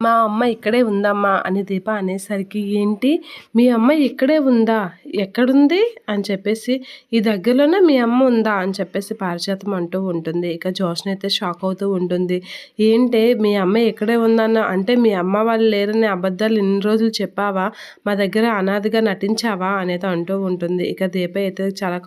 మా అమ్మ ఇక్కడే ఉందమ్మా అని దీప అనేసరికి, ఏంటి మీ అమ్మ ఇక్కడే ఉందా? ఎక్కడుంది? అని చెప్పేసి, ఈ దగ్గరలోనే మీ అమ్మ ఉందా? అని చెప్పేసి పారిజాతం అంటూ ఉంటుంది. ఇక జ్యోత్స్న అయితే షాక్ అవుతూ ఉంటుంది. ఏంటే మీ అమ్మ ఇక్కడే ఉందన్న అంటే మీ అమ్మ వాళ్ళు లేరని అబద్ధాలు ఇన్ని రోజులు చెప్పావా? మా దగ్గర అనాథగా నటించావా? అనేది అంటూ ఉంటుంది. ఇక దీప అయితే చాలా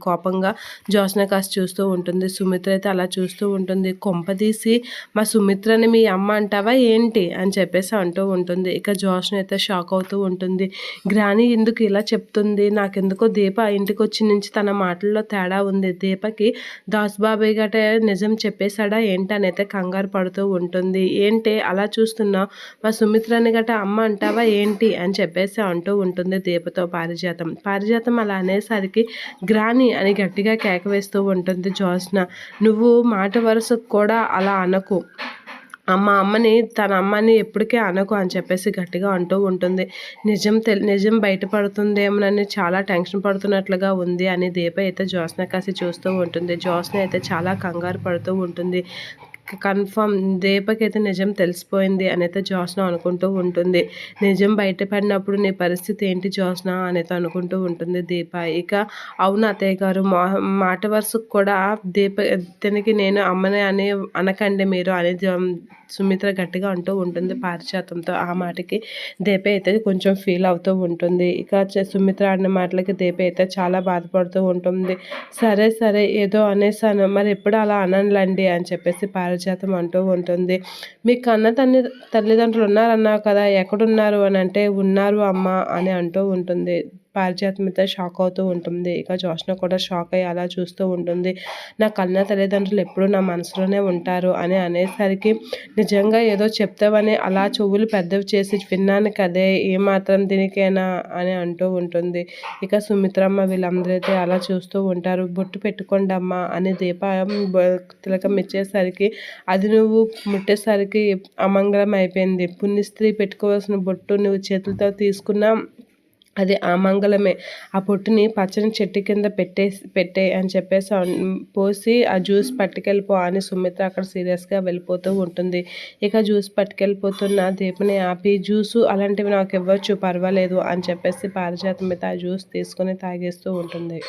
కోపంగా జ్యోత్స్న కాస్త చూస్తూ ఉంటుంది. సుమిత్ర అయితే అలా చూస్తూ ఉంటుంది. కొంపదీసి మా సుమిత్రని మీ అమ్మ అంటావా ఏంటి? అని చెప్పేసి అంటూ ఉంటుంది. ఇక జ్యోత్స్న అయితే షాక్ అవుతూ ఉంటుంది. గ్రాని ఎందుకు ఇలా చెప్తుంది? నాకెందుకో దీప ఇంటికి వచ్చి నుంచి తన మాటల్లో తేడా ఉంది. దీపకి దాస్ బాబాయ్ గట నిజం చెప్పేశాడా ఏంటి అని అయితే కంగారు పడుతూ ఉంటుంది. ఏంటి అలా చూస్తున్నావు? మా సుమిత్రని గట అమ్మ అంటావా ఏంటి? అని చెప్పేసి అంటూ ఉంటుంది దీపతో పారిజాతం. పారిజాతం అలా అనేసరికి గ్రాని అని గట్టిగా కేక వేస్తూ ఉంటుంది జ్యోత్స్న. నువ్వు మాట వరుసకు కూడా అలా అనకు. మా అమ్మని తన అమ్మని ఎప్పటికీ అనకు అని చెప్పేసి గట్టిగా అంటూ ఉంటుంది. నిజం బయటపడుతుందేమోనని చాలా టెన్షన్ పడుతున్నట్లుగా ఉంది అని దీప అయితే జ్యోత్స్న కాసి చూస్తూ ఉంటుంది. జ్యోత్స్న అయితే చాలా కంగారు పడుతూ ఉంటుంది. కన్ఫర్మ్ దీపకైతే నిజం తెలిసిపోయింది అనైతే జ్యోత్స్న అనుకుంటూ ఉంటుంది. నిజం బయటపడినప్పుడు నీ పరిస్థితి ఏంటి జ్యోత్స్న అనేది అనుకుంటూ ఉంటుంది దీప. ఇక అవును అత్తయ్య గారు, మాట వరుసకు కూడా దీనికి నేను అమ్మని అని అనకండి మీరు అని సుమిత్ర గట్టిగా అంటూ ఉంటుంది పారిజాతంతో. ఆ మాటకి దీప అయితే కొంచెం ఫీల్ అవుతూ ఉంటుంది. ఇక సుమిత్ర అన్న మాటలకి దీప అయితే చాలా బాధపడుతూ ఉంటుంది. సరే ఏదో అనేసాను, మరి ఎప్పుడు అలా అననులేండి అని చెప్పేసి పారిజాతం అంటూ ఉంటుంది. మీ తల్లిదండ్రులు ఉన్నారన్నావు కదా, ఎక్కడున్నారు అని అంటే, ఉన్నారు అమ్మ అని అంటూ ఉంటుంది. పారిజాతం అయితే షాక్ అవుతూ ఉంటుంది. ఇక జ్యోత్స్న కూడా షాక్ అయ్యి అలా చూస్తూ ఉంటుంది. నా కన్న తల్లిదండ్రులు ఎప్పుడూ నా మనసులోనే ఉంటారు అని అనేసరికి, నిజంగా ఏదో చెప్తావని అలా చెవులు పెద్దవి చేసి విన్నాను కదే, ఏమాత్రం దీనికైనా అని అంటూ ఉంటుంది. ఇక సుమిత్రమ్మ వీళ్ళందరూ అయితే అలా చూస్తూ ఉంటారు. బొట్టు పెట్టుకోండి అమ్మ అని దీప తిలకం ఇచ్చేసరికి, అది నువ్వు ముట్టేసరికి అమంగళం అయిపోయింది. పుణ్యస్త్రీ పెట్టుకోవాల్సిన బొట్టు నువ్వు చేతులతో తీసుకున్నా అది అమంగళమే. ఆ పొట్టుని పచ్చని చెట్టు కింద పెట్టే అని చెప్పేసి పోసి ఆ జ్యూస్ పట్టుకెళ్ళిపో అని సుమిత్ర అక్కడ సీరియస్గా వెళ్ళిపోతూ ఉంటుంది. ఇక జ్యూస్ పట్టుకెళ్ళిపోతున్న దీపని ఆపి, జ్యూసు అలాంటివి నాకు ఇవ్వచ్చు పర్వాలేదు అని చెప్పేసి పారిజాతం అయితే ఆ జ్యూస్ తీసుకొని తాగేస్తూ ఉంటుంది.